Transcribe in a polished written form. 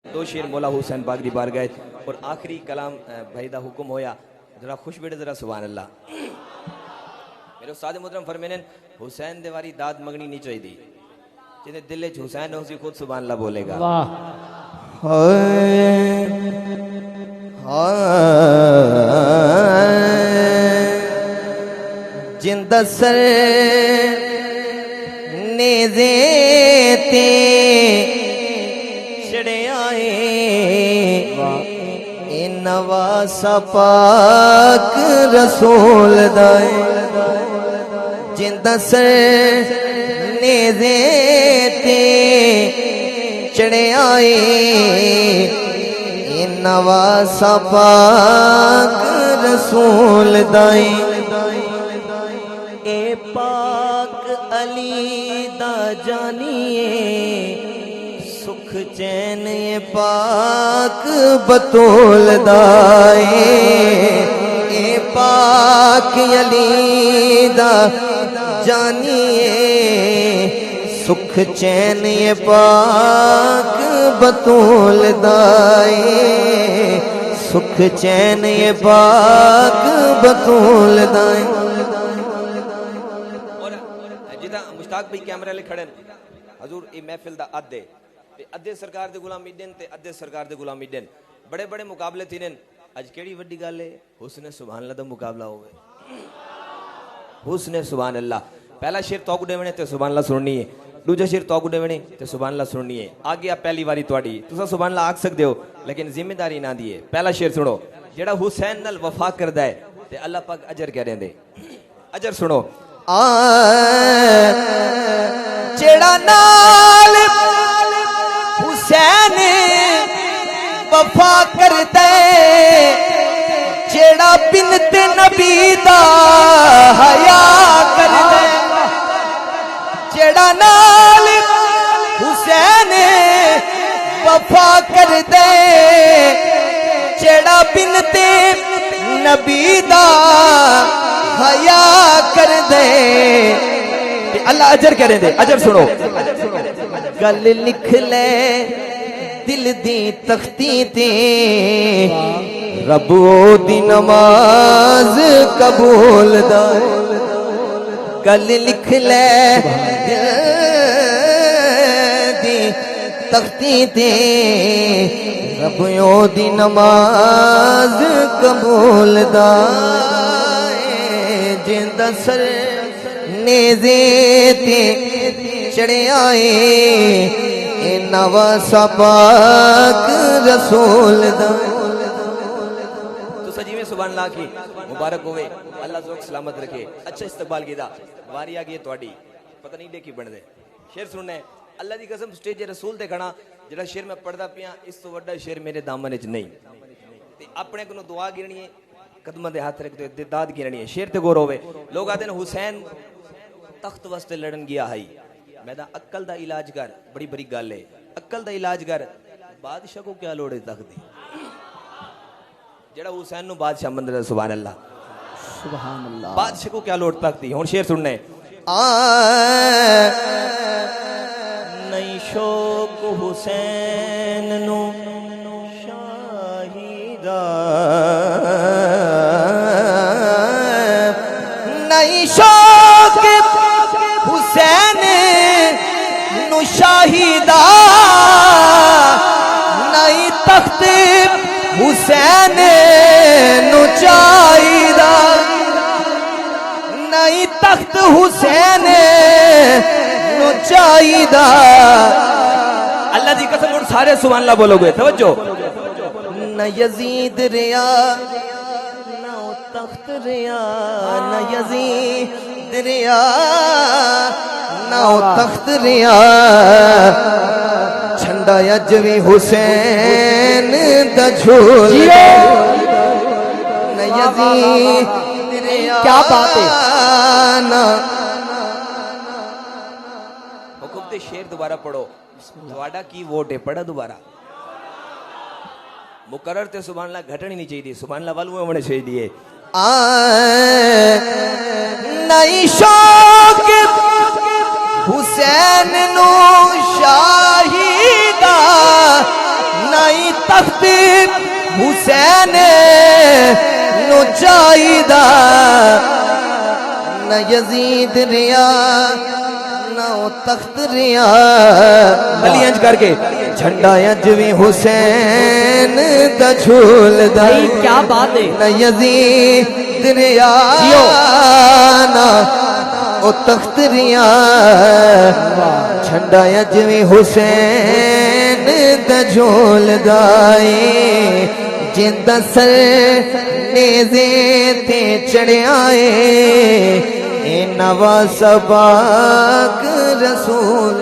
दो शेर मौला हुसैन पाक दी बार गए और आखिरी कलाम भाई दा हुक्म होया जरा खुश बेटे जरा सुभान अल्लाह। मेरे उस्ताद मोहतरम फरमाने हुसैन दे वारी दाद मंगनी नहीं चाहिए, जिन्हें दिल च हुसैन हो उसी खुद सुभान अल्लाह बोलेगा। जिंदा सर नेज़े ते चढ़े आए नवासा पाक रसूल दाए। जिंदा सर नेज़े ते चढ़े आए नवासा पाक रसूल दाए। ए पाक अली दा जानिए सुख चैन ये पाक बतूल दाए। ए पाक अली दा जानिए सुख चैन ये पाक बतूल दाए। सुख चैन ये पाक बतूल दाए। मुश्ताक भाई कैमरा ले खड़े हजूर ये महफिल दा अद्धे ते अद्धे सरकार दे गुलामी दिन ते अद्धे सरकार दे गुलामी दिन बड़े बड़े मुकाबले थी ने। अज केड़ी वड्डी गल है हुस्ने सुभान अल्लाह दा मुकाबला होवे। हुस्ने सुभान अल्लाह पहला शेर तौक देवणे ते सुभान अल्लाह सुननी है, दूजा शेर तौक देवणे ते सुभान अल्लाह सुननी है। आ गया पहली बारी तुहाडी तुसा सुभान अल्लाह आख सकदे हो लेकिन जिम्मेदारी ना दी है। पहला शेर सुनो जेड़ा हुसैन नाल वफा करदा है ते अल्लाह पाक अजर कह देंदे। अजर सुनो जेड़ा नाल हुसैन वफा करदे जेड़ा बिनत नबी दा हया करदे। जेड़ा नाल हुसैन वफा करदे जेड़ा बिनत नबी दा हया कर दे अल्लाह अजर कह दे। अजर सुनो गल लिख ले दिल दी तख्ती ते रब दी नमाज कबूल दा। गल लिख ले दिल दी तख्ती ते रब दी नमाज कबूल दा। जिंदा सर नेज़े ते चढ़े आए नवासा पाक रसूल दा। तो सजी में सुभान अल्लाह की मुबारक होवे अल्लाह ज़ोक सलामत रखे। अच्छा इस्तकबाल कीदा वारी आ गई तुहाडी पता नहीं देखी बन दे शेर सुनने अल्लाह दी कसम स्टेज रसूल ते खड़ा जेड़ा शेर मैं पढ़दा पिया इस तो वड्डा शेर मेरे दामन च नहीं ते अपने को दुआ गिरनी है कदम दे हाथ रख दे दाद गिरनी है। शेर ते गौर होवे लोग आते हैं हुसैन तख्त वास्ते लड़न गया है मैं अक्ल दा इलाज कर बड़ी बड़ी गल है। अक्ल दा इलाज कर बादशाह को क्या लोड़ है तख्त दी जेड़ा हुसैन नु बादशाह मंदर सुभान अल्लाह सुभान अल्लाह बादशाह को क्या लोड़ तख्त दी। हुन शेर सुनने नहीं शौक हुसैन नु शाहिदा नहीं शौक हुसैन नु शाहिदा नहीं तख्त हुसैन नु चाहिदा नहीं तख्त हुसैन नु चाहिदा। अल्लाह दी कसम और सारे सुभान अल्लाह बोलोगे तवज्जो न यजीद रिया न तख्त रिया न यजीद रिया न तख्त रिया झंडा अज भी हुसैन दा झूल न यजीद रिया। क्या बात है हुकुम ते शेर दोबारा पढ़ो ਤੁਹਾਡਾ की वोट है पढ़ा दोबारा मुकर्रर ते सुभान अल्लाह घटनी नहीं चाहिए सुभान अल्लाह वालू होने चाहिए। नहीं शौक हुसैन नु शाहिदा न उचाई दा न यजीद रिया न ओ तख्त रिया अली अंज करके झंडा अज भी हुसैन दा झूलदा क्या बात है न यजीद रिया न ओ तख्त रिया झंडा अज भी हुसैन दा झूलदा जिंदा सर नेज़े ते चढ़िया ए नवा सबाक रसूल